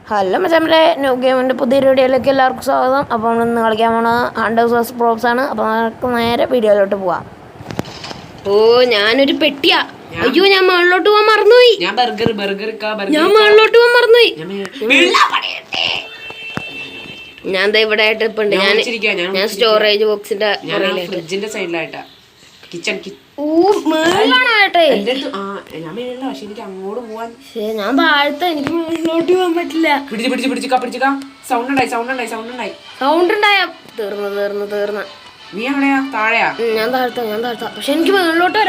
Hello മച്ചാമ്മേ, new ഗെയിമിൻ്റെ പുതിയൊരു വീഡിയോയിലേക്ക് എല്ലാവർക്കും സ്വാഗതം. അപ്പോൾ നമ്മളിന്ന് കളിക്കാൻ പോണ ഹണ്ടേഴ്സ് വേഴ്സസ് പ്രോബ്സ് ആണ്. അപ്പോൾ നമുക്ക് നേരെ വീഡിയോയിലോട്ട് പോവാം. ഓ, ഞാനൊരു പെട്ടിയാ. അയ്യോ, ഞാൻ മുകളിലോട്ട് പോകാൻ മറന്നുപോയി. ഞാൻ മുകളിലോട്ട് പോകാൻ മറന്നുപോയി. ഞാൻ ഇവിടെ ആയിട്ട് ഇപ്പൊ ഉണ്ട്. ഞാൻ സ്റ്റോറേജ് ബോക്സിന്റെ ഫ്രിഡ്ജിന്റെ സൈഡിലായിട്ടാ. കിച്ചൺ ഞാൻ താഴത്തെ, എനിക്ക് മുകളിലോട്ട് പോകാൻ പറ്റില്ല. സൗണ്ട് ഉണ്ടായ തീർന്ന ഞാൻ താഴ്ത്ത പക്ഷെ എനിക്ക് മുകളിലോട്ട്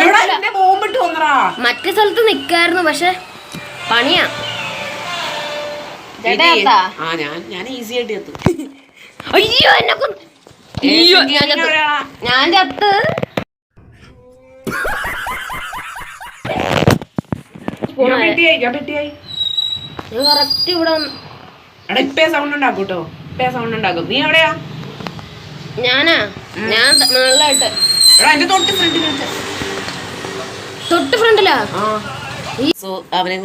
മറ്റേ സ്ഥലത്ത് നിക്കായിരുന്നു. പക്ഷെ പണിയാ. അയ്യോ, ഞാൻ ചത്ത്. കറക്റ്റ് ഇവിടെ ഞാനാ ഞാൻ മുകളിലായിട്ട് തൊട്ട് ഫ്രണ്ടിലാ. അവനെ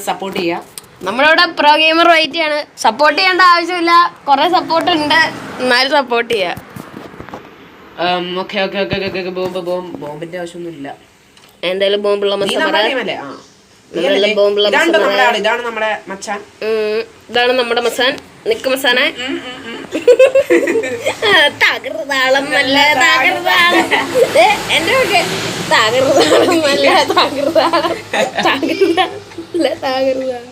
സപ്പോർട്ട് ചെയ്യാം. നമ്മളിവിടെ പ്രോ ഗെയിമർ വൈറ്റ് ആണ്. സപ്പോർട്ട് ചെയ്യേണ്ട ആവശ്യമില്ല, കുറെ സപ്പോർട്ട് ഉണ്ട്, എന്നാലും സപ്പോർട്ട് ചെയ്യാം. ബോംബിന്റെ ആവശ്യമൊന്നുമില്ല. എന്തായാലും ബോംബുള്ള ഇതാണ് നമ്മുടെ മച്ചാൻ. ഇതാണ് നമ്മുടെ മസാൻ. നിക്ക് മസാനെ. തകർതാളം നല്ല തകർതാളം. എന്റെ ഒക്കെ തകർതാളം നല്ല തകർതാളം. തകർതാളം.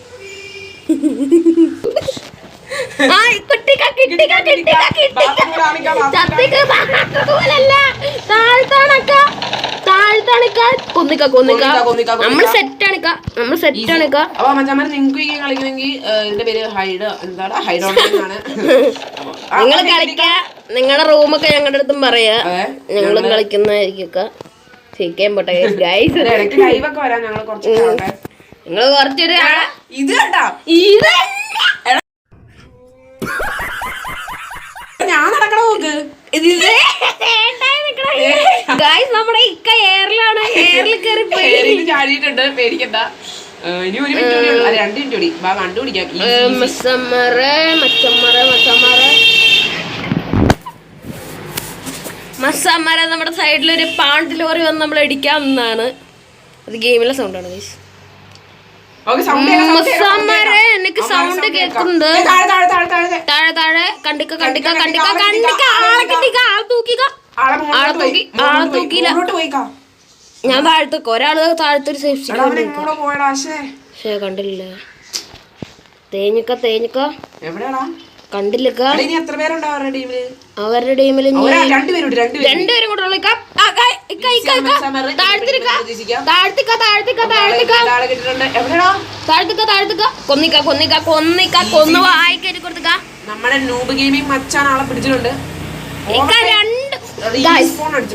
നിങ്ങൾ കളിക്ക, നിങ്ങളുടെ റൂമൊക്കെ ഞങ്ങളുടെ അടുത്തും പറയാ, ഞങ്ങളും കളിക്കുന്നതായിരിക്കും. ചിക്കൻ പോട്ടെ ഗൈസ്. നിങ്ങൾ കുറച്ചൊരു ഇത് കണ്ടാ ഞാൻ നടക്കണ നോക്ക്. നമ്മുടെ ഇക്ക എയറിലാണ്. എയറിൽ ചാടിയിട്ടുണ്ട്. പേടിക്കണ്ട. ഇനി ഒരു മിനിറ്റ് കൂടി, 2 മിനിറ്റ് കൂടി കണ്ടുപിടിക്കാം. മസാമര നമ്മുടെ സൈഡിലൊരു പാണ്ട് ലോറി വന്ന് നമ്മൾ ഇടിക്കാൻ നിന്നാണ്. അത് ഗെയിമിലെ സൗണ്ടാണ് ഗൈസ്. എനിക്ക് സൗണ്ട് കേൾക്കുന്നുണ്ട്. താഴെ താഴെ കണ്ടിക്ക ആളെ തൂക്കിയില്ല. ഞാൻ താഴത്തേക്ക് ഒരാള് താഴത്തൊരു സേഫ്റ്റി കണ്ടില്ല. തേഞ്ഞിക്ക കണ്ടില്ല. അവരുടെ ടീമിൽ രണ്ടുപേരും കൂടെ കൊന്നു വായിക്കരി കൊടുക്ക. നമ്മുടെ നൂബ് ഗെയിമിംഗ് മച്ചാൻ ആളെ പിടിച്ചിട്ടുണ്ട്.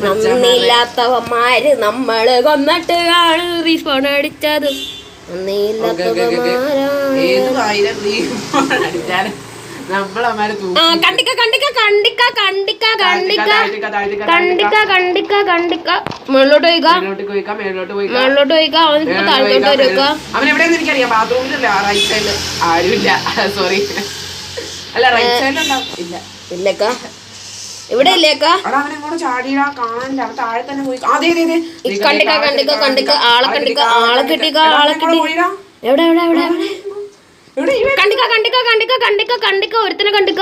നന്ദിയില്ലാത്തവന്മാര് നമ്മള് കൊന്നിട്ട് ആണ് റീസ്പോൺ അടിച്ചത്. എനിക്കറിയാം. ബാത്റൂമിലല്ല, റൈറ്റ് സൈഡില് ആരുമില്ല. സോറി, അല്ല റൈറ്റ് സൈഡിലുണ്ടാവും. ഇല്ലക്കാ, ഇവിടെ ഇല്ലേക്കാ. ചാടിയാ കാണാനില്ല. അവൻ താഴെ തന്നെ പോയി. ആളെ കിട്ടിക്ക. എവിടെ കണ്ടിക്ക ഒരുത്തനെ കണ്ടിക്ക.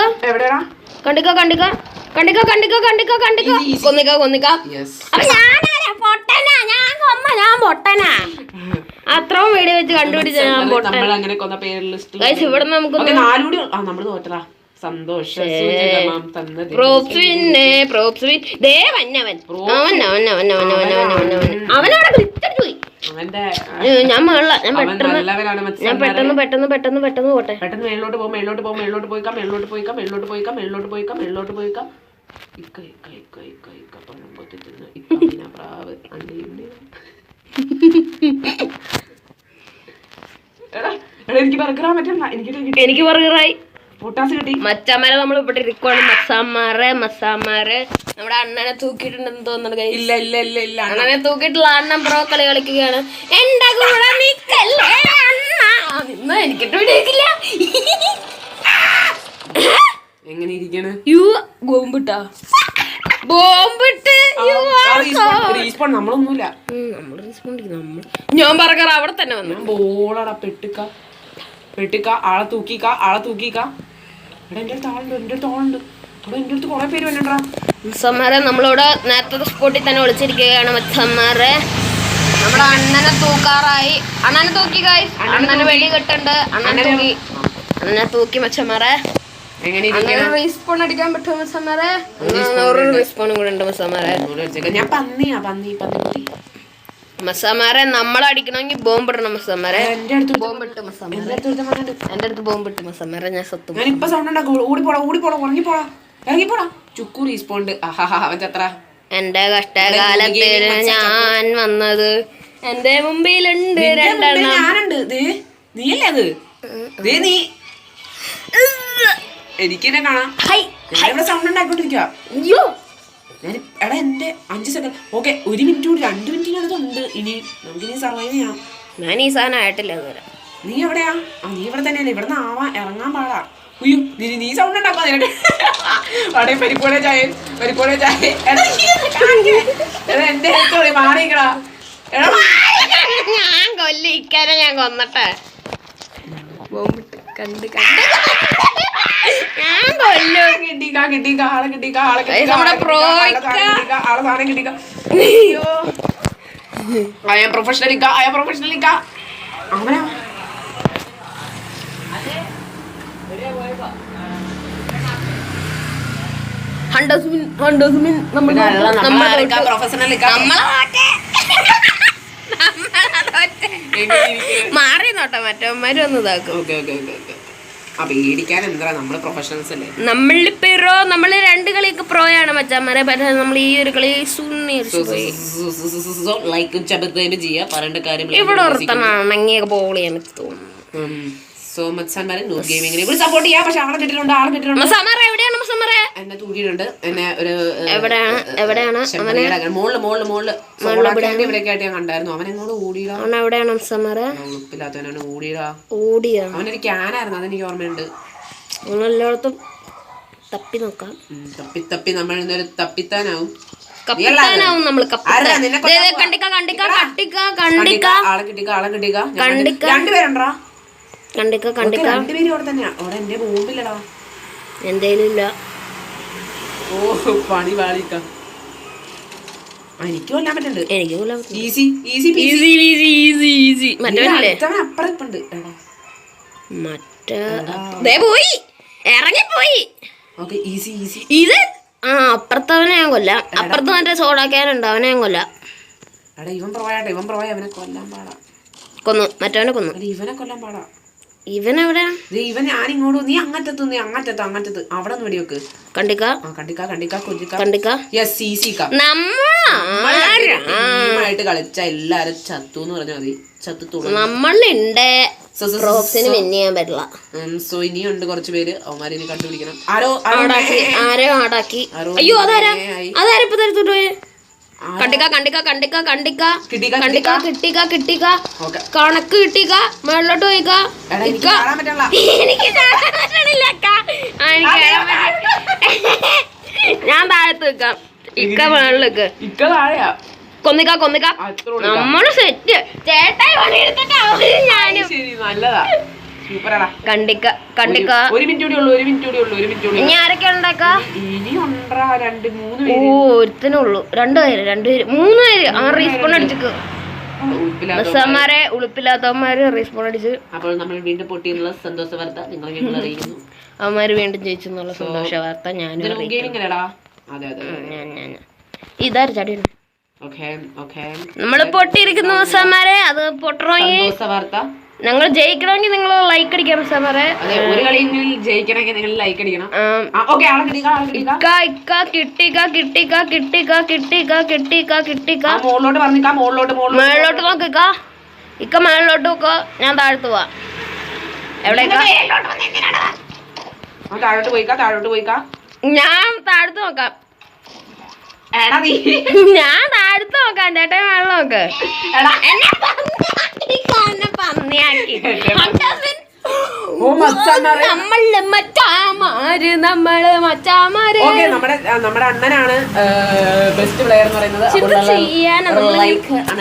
പൊട്ടനാ. അത്രയും വീഡിയോ വെച്ച് കണ്ടുപിടിച്ച ഞാൻ പൊട്ടൻ. ഇവിടെ നമുക്ക് ഞാൻ പെട്ടെന്ന് പോട്ടെ. എനിക്ക് ബർഗറായി. മച്ചാമാരെ നമ്മൾ ഇവിടെ ഇരിക്കുവാണ്. മസാമാരെ നമ്മുടെ അണ്ണനെ തൂക്കിയിട്ടുണ്ടെന്ന് തോന്നുന്നു. അണ്ണനെ തൂക്കിയിട്ടുള്ള അണ്ണൻ പ്രോ കളി കളിക്കുകയാണ്. എന്റെ കൂടെ നിക്കല്ലേ അണ്ണ. എനിക്കിട്ട് വിടിയില്ല. എങ്ങനെ ഇരിക്കണ് ബോംബിട്ടാ ബോംബിട്ട് റീസ്പോൺ നമ്മളൊന്നുമില്ല. ഞാൻ പറക്കാറ അവിടെ തന്നെ വന്നു. ബോളടാ പെട്ടിക്ക ആളെ തൂക്കിക്ക ഇവിടെ എന്റെ അടുത്ത് ആളുണ്ട്, എന്റെ അടുത്ത് ആളുണ്ട്. അവിടെ എന്റെ അടുത്ത് കുറെ പേര് വന്നിട്ടാ. മച്ചന്മാരെ നമ്മളിവിടെ നേരത്തെ സ്പോട്ടിൽ തന്നെ വിളിച്ചിരിക്കുകയാണ് മച്ചന്മാരെ. നമ്മുടെ അണ്ണനെ തൂക്കാറായി. അണ്ണനെ തൂക്കി ഗൈസ്. അണ്ണന് വെടി കെട്ടുണ്ട്. അണ്ണനെ തൂക്കി മച്ചന്മാരെ. റീസ്പോൺ അടിക്കാൻ പറ്റുമോ മച്ചന്മാരെ? റീസ്പോണും കൂടെ ഉണ്ട് മച്ചന്മാരെ. ഞാൻ പന്നി മച്ചന്മാരെ നമ്മളടിക്കണമെങ്കിൽ ബോംബിടണം മച്ചന്മാരെ. ബോംബിട്ട് മച്ചന്മാരെ. എന്റെ അടുത്ത് ബോംബിട്ട് മച്ചന്മാരെ. ഞാൻ സത്തു. ഞാനിപ്പോ സൗണ്ട് ഉണ്ടാക്കും. ഓടിപ്പോടാ ഇറങ്ങിപ്പോടാ. ചുക്കു റീസ്പോണ്ട്. അവൻ എന്റെ കഷ്ടകാലത്തിന് ഞാൻ വന്നത് എന്റെ മുമ്പിലുണ്ട് രണ്ടെണ്ണം. ഞാനുണ്ട്. നീയല്ലേ അത്? നീ എനിക്കെന്നെ കാണാം. ഇവിടെ സൗണ്ട് ഉണ്ടാക്കിക്കൊണ്ടിരിക്കുക. എടാ എന്റെ 5 സെക്കൻഡ്. ഓക്കെ 1 മിനിറ്റ് കൂടി 2 മിനിറ്റിനടുത്തുണ്ട്. ഇനി നമുക്കിനി സർവൈവ് ചെയ്യാം. ഞാൻ ഈ സാധനം ആയിട്ടില്ല അതുവരെ. നീ എവിടെയാ? നീ ഇവിടെ തന്നെയല്ലേ? ഇവിടെ നിന്ന് ഇറങ്ങാൻ പാടാ. ഉയ്യോ നീ സൗണ്ട് ഉണ്ടാക്കാ നിനക്ക്. അവിടെ പരിപ്പോടെ ചായ എന്റെ അടുത്തോളി മാറിക്കടാ. ഞാൻ കൊല്ലിക്കാനെ ഞാൻ കൊന്നട്ടെ. കണ്ട് ഞാൻ കൊല്ലോ. കിട്ടിക്ക ആളെ പ്രൊഫഷണലിക്ക അവനാ. മാറി നോട്ടെ മറ്റവന്മാര് വന്ന് ഇതാക്കും. പേടിക്കാൻ എന്താ, നമ്മള് പ്രൊഫഷണൽസ് അല്ലേ. നമ്മള് 2 കളിയൊക്കെ പ്രോയാണ് മച്ചാമാരെ. പക്ഷെ നമ്മൾ ഈ ഒരു കളി ഇവിടെ ഒരുത്തനാണെങ്കിൽ ബോൾ ചെയ്യാൻ തോന്നുന്നു. സോ മച്ചാന്മാരെ നൂർ ഗെയിമിങ്ങിനെ കൂടി സപ്പോർട്ട് ചെയ്യാം. പക്ഷെ ആളെ കിട്ടിയിട്ടുണ്ട്. എന്നെ തൂക്കിയിട്ടുണ്ട്. എന്നെ ഒരു എവിടെയാണ് മോളില് ഇവിടെയൊക്കെ ആയിട്ട് ഞാൻ കണ്ടായിരുന്നു. അവൻ എങ്ങോട്ട് ഓടിയിടാ. ഉളുപ്പില്ലാത്തവനാണ്. ഓടിയാ അവനൊരു ക്യാനായിരുന്നു. അതെനിക്ക് ഓർമ്മയുണ്ട്. എല്ലായിടത്തും തപ്പി നോക്കാം. തപ്പി നമ്മൾ ഇന്നൊരു തപ്പിത്താനാവും. നമ്മൾ രണ്ടുപേരുണ്ടാ. രണ്ടുപേരും അവിടെ തന്നെയാ. അവിടെ എന്റെ ബോംബില്ലടാ. എന്തേലും ഇല്ല. ഓ പണി പാളിക്ക. എനിക്ക് കൊല്ലാൻ പറ്റുന്നുണ്ട്. എനിക്ക് അപ്പുറപ്പുണ്ട്. പോയി ഇറങ്ങിപ്പോയി. ഇത് അപ്പുറത്തവനെ ഞാൻ കൊല്ലാം. അപ്പുറത്ത് മറ്റേ സോഡാക്കാനുണ്ട്. അവനെ ഞാൻ കൊല്ലാം. ഇവൻ പ്രോയ അവനെ കൊല്ലാൻ പാടാ. കൊന്നു. മറ്റവനെ കൊന്നു. ഇവനെ കൊല്ലാൻ പാടാ. ഇവൻ എവിടെയാ? ഇവൻ ഞാനിങ്ങോട്ട്. നീ അങ്ങറ്റത്ത് അവിടെ നിന്ന് വെടിവെക്ക്. ടീമായിട്ട് കളിച്ച എല്ലാരും ചത്തു എന്ന് പറഞ്ഞാൽ മതി. നമ്മളുണ്ട്. ചെയ്യാൻ പറ്റില്ല. സോ ഇനിയുണ്ട് കുറച്ച് പേര്. അവന്മാരെ ഇനി കണ്ടുപിടിക്കണം. ആരോ ആടാക്കി. അയ്യോ അതാരാ ഇപ്പൊ തരത്തോട്ട് പോയെ? കണ്ടിക്ക കണക്ക് കിട്ടിക്ക. മേളിലോട്ട് പോയിക്ക. ഞാൻ താഴത്ത് വെക്കാം. ഇക്ക മേളിലേക്ക് കൊന്നിക്ക. നമ്മള് സെറ്റ് ചേട്ടായി പണിയെടുത്തിട്ട് ഞാനും ഇനി ആരൊക്കെ ഉണ്ടാക്കാ? ഒരുത്തനുള്ളൂ. 2 പേര് 3 പേര്. ആ റീസ്പോൺ അടിച്ചു. ബസ്സന്മാരെ ഉളുപ്പില്ലാത്തവന്മാര് റീസ്പോൺ അടിച്ച്. അപ്പോൾ നമ്മൾ വീണ്ടും പൊട്ടിയുള്ള സന്തോഷ വാർത്ത നിങ്ങൾ അറിയിക്കുന്നു. അവന്മാര് വീണ്ടും ജയിച്ചു എന്നുള്ള സന്തോഷ വാർത്ത ഞാനും ഇതാര് ചടി. നമ്മള് പൊട്ടിയിരിക്കുന്നു ബസ്സന്മാരെ. അത് പൊട്ടണമെങ്കിൽ ഞങ്ങൾ ജയിക്കണമെങ്കിൽ നിങ്ങൾ ലൈക്ക് അടിക്കണം സാറേ. ഒരു കളിയിൽ ജയിക്കണമെങ്കിൽ നിങ്ങൾ ലൈക്ക് അടിക്കണം. മേളിലോട്ട് നോക്കിക്ക. ഇക്ക മേളിലോട്ട് നോക്കോ. ഞാൻ താഴത്ത് പോവാ. എവിടേക്കാ? ഞാൻ താഴത്ത് നോക്കാം. ഞാൻ താഴത്ത് നോക്കാം. ചേട്ടൻ മേളിൽ നോക്ക്. എന്നെ പന്നിയാക്കി. ഓ മച്ചാമാരെ. നമ്മള് മച്ചാമാര്. ഓക്കെ, നമ്മുടെ അണ്ണനാണ് ബെസ്റ്റ് പ്ലെയർ എന്ന് പറയുന്നത്. ചെയ്യാനാ ലൈക്ക്